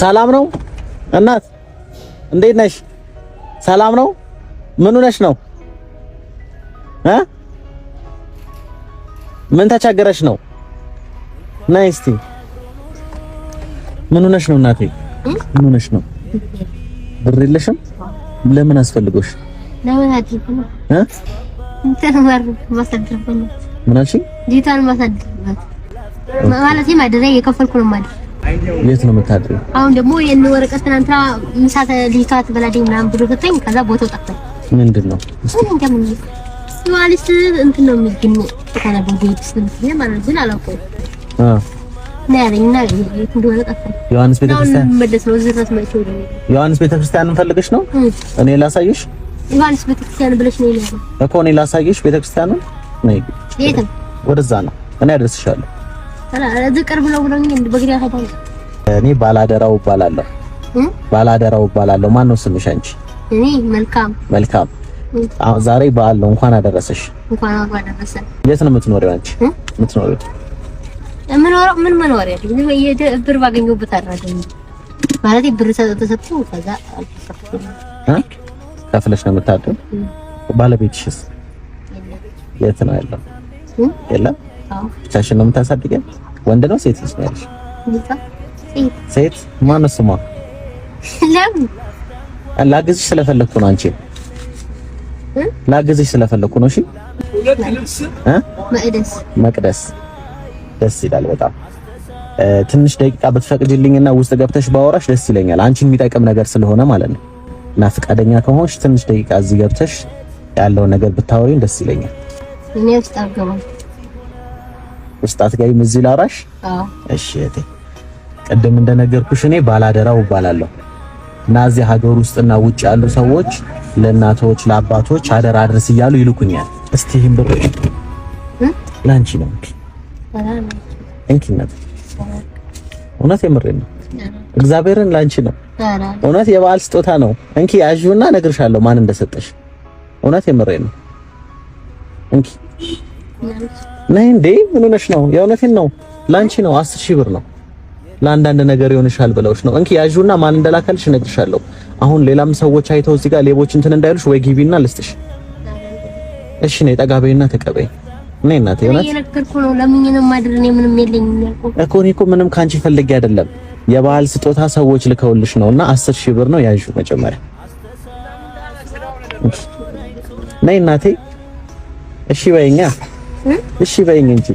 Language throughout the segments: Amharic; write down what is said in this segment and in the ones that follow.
ሰላም ነው እናት እንዴት ነሽ? ሰላም ነው? ምን ሆነሽ ነው? ምን ተቸገረሽ ነው? ነይ እስቲ ምን ሆነሽ ነው እናቴ? ምን ሆነሽ ነው? ብር የለሽም? ለምን አስፈልጎሽ? ለምን አድርኩ እንተማር ማሳደርኩኝ ምን አልሽኝ? ዲታን ማሳደርኩኝ ማለት ማደረ የከፈልኩ ነው ማለት የት ነው የምታድሪው? አሁን ደግሞ የነ ወረቀት ትናንትና ምሳተ ዲታት በላዴም ምናምን ብሎ ከተኝ ከዛ ቦታው ጠፋኝ። ምንድነው? እንደምን ማለት እንትን ነው የሚገኘው ተካናበው ዲትስ ነው ማለት ነው አላውቀው ነርኝና እንደሆነ ጠፋኝ። ዮሐንስ ቤተክርስቲያን መደስ ነው ዝራስ ማይቶ ዮሐንስ ቤተክርስቲያንን ፈልገሽ ነው? እኔ ላሳይሽ? ዮሐንስ ቤተክርስቲያን ብለሽ ነው ይላል እኮ እኔ ላሳይሽ ቤተክርስቲያኑን ነይ። የት ነው? ወደዛ ነው እኔ አደርስሻለሁ። እዚህ ቅርብ ነው ብለውኝ በግሪያ ሄዳለሁ። እኔ ባላደራው እባላለሁ። ባላደራው እባላለሁ። ማን ነው ስምሽ አንቺ? እኔ መልካም። መልካም ዛሬ በዓል ነው። እንኳን አደረሰሽ። እንኳን አደረሰ። የት ነው የምትኖሪው አንቺ? የምትኖሪው ምን መኖሪያ አይደል? ብር ባገኘሁበት አደረገኝ ማለት ብር ተሰጥቶ ከዛ ከፍለሽ ነው የምታድሪው? ባለቤትሽስ የት ነው ያለው? የለም። ብቻሽን ነው የምታሳድገው? ወንድ ነው ሴት ልጅ ነው ያለሽ? ሴት። ማን ነው ስሟ? ለምን? ላግዝሽ ስለፈለኩ ነው አንቺ። ላግዝሽ ስለፈለኩ ነው። እሺ መቅደስ ደስ ይላል በጣም። ትንሽ ደቂቃ ብትፈቅጂልኝና ውስጥ ገብተሽ ባወራሽ ደስ ይለኛል። አንቺን የሚጠቅም ነገር ስለሆነ ማለት ነው። እና ፈቃደኛ ከሆንሽ ትንሽ ደቂቃ እዚህ ገብተሽ ያለው ነገር ብታወሪኝ ደስ ይለኛል። እኔ ውስጥ አልገባም። ውስጥ አትገቢም? እዚህ ላውራሽ? አዎ። እሺ እቴ፣ ቅድም እንደነገርኩሽ እኔ ባላደራው እባላለሁ እና እዚህ ሀገር ውስጥና ውጭ ያሉ ሰዎች ለእናቶች ለአባቶች አደራ አድርስ እያሉ ይልኩኛል። እስቲ ይሄን ብር ላንቺ ነው እንኪነት። እውነት የምሬን ነው። እግዚአብሔርን ላንቺ ነው። እውነት የበዓል ስጦታ ነው። እንኪ ያዥውና እነግርሻለሁ ማን እንደሰጠሽ። እውነት የምሬን ነው። እንኪ ነይ እንዴ! ምን ሆነሽ ነው? የእውነቴን ነው። ላንቺ ነው። 10000 ብር ነው። ለአንዳንድ ነገር ይሆንሻል ብለውሽ ነው። እንኪ ያዥውና ማን እንደላከልሽ እነግርሻለሁ። አሁን ሌላም ሰዎች አይተው እዚህ ጋር ሌቦች እንትን እንዳይሉሽ ወይ ግቢና ልስጥሽ። እሺ ነይ፣ ጠጋ በይና ተቀበይ። ነይ እናቴ። እውነት እየነገርኩ ነው። ለምን ነው ማድረን? ምንም የለኝም ያልኩት እኮ እኔ እኮ ምንም ካንቺ ፈልጌ አይደለም። የበዓል ስጦታ ሰዎች ልከውልሽ ነውና 10000 ብር ነው። ያዥው መጀመሪያ። ነይ እናቴ። እሺ በይኛ። እሺ በይኝ እንጂ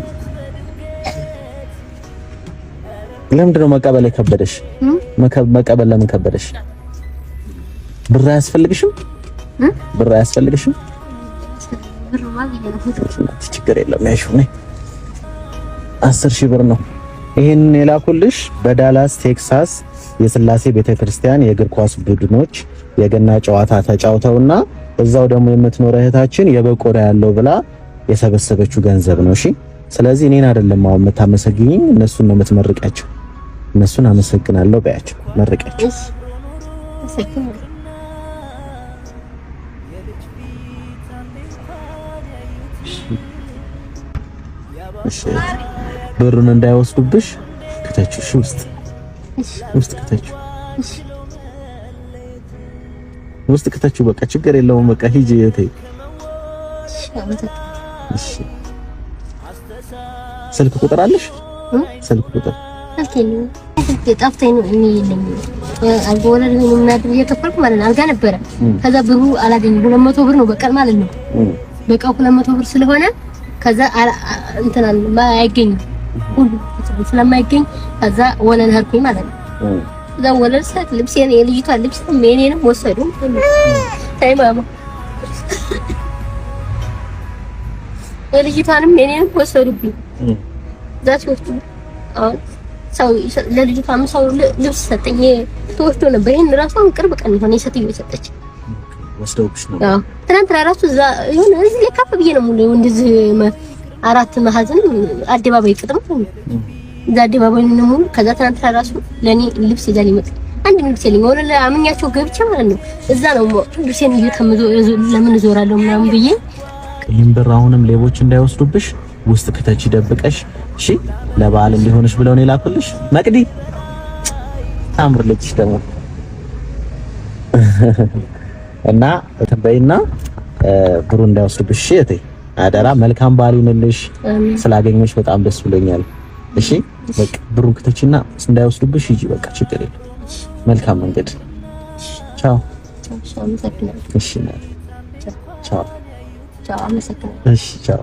ለምንድን ነው መቀበል የከበደሽ? መቀበል ለምን ከበደሽ? ብር አያስፈልግሽም? ብር አያስፈልግሽም? ብር ማለት ችግር የለም። ያሽው ነይ። 10000 ብር ነው። ይሄንን የላኩልሽ በዳላስ ቴክሳስ የስላሴ ቤተክርስቲያን የእግር ኳስ ቡድኖች የገና ጨዋታ ተጫውተውና እዛው ደግሞ የምትኖር እህታችን የበቆዳ ያለው ብላ የሰበሰበችው ገንዘብ ነው። እሺ ስለዚህ እኔን አይደለም አሁን የምታመሰግኝኝ፣ እነሱን ነው የምትመርቂያቸው። እነሱን አመሰግናለሁ በያቸው፣ መርቂያቸው። እሺ ብሩን እንዳይወስዱብሽ ከተችው። እሺ ውስጥ ከተችው። ውስጥ ከተችው። በቃ ችግር የለውም። በቃ ሂጂ እህቴ። እሺ ስልክ ቁጥር አለሽ? ስልክ ቁጥር ጠፍተኝ ነው እኔ የለኝም። አልጎወለ ነው ምናምን እየከፈልኩ ማለት ነው። አልጋ ነበረ። ከዛ ብሩ አላገኘም። 200 ብር ነው በቀን ማለት ነው። በቃው 200 ብር ስለሆነ ከዛ እንተናል አይገኝም። ሁሉ ስለማይገኝ ከዛ ወለል ሄድኩኝ ማለት ነው። ከዛ ወለል ሰዓት ልብሴን የልጅቷ ልብስ የኔንም ወሰዱ። ታይ ማማ የልጅቷንም የኔንም ወሰዱብኝ። ዛት ወስዱ። አሁን ሰው ለልጅቷም ሰው ልብስ ሰጠኝ። ተወስዶ ነበር። ይሄን ራሱ ቅርብ ቀን ሆነ የሰጠኝ ሰጠች። ወስደውብሽ ነው? አዎ ትናንት ራሱ እዛ ይሁን እዚህ ለካፍ ብዬ ነው ሙሉ እንደዚህ አራት ማዕዘን አደባባይ ቅጥም እዛ አደባባይ ነው ሙሉ። ከዛ ትናንት ራሱ ለኔ ልብስ ይዛል ይመጣ አንድ ምን ሲልኝ ወለ አምኛቸው ገብቼ ማለት ነው እዛ ነው ልብሴን እየተመዞ ለምን እዞራለሁ ምናምን ብዬ ይሄን ብር አሁንም ሌቦች እንዳይወስዱብሽ ውስጥ ከተች ደብቀሽ እሺ ለበዓል እንዲሆንሽ ብለው ነው የላኩልሽ መቅዲ ታምር ልጅሽ ደግሞ እና ተበይና ብሩ እንዳይወስዱብሽ እቴ አደራ መልካም በዓል ይሁንልሽ ስላገኘሽ በጣም ደስ ብሎኛል እሺ በቃ ብሩን ከተችና እንዳይወስዱብሽ ሂጂ በቃ ችግር የለም መልካም መንገድ ቻው ቻው እሺ ቻው ቻው እሺ ቻው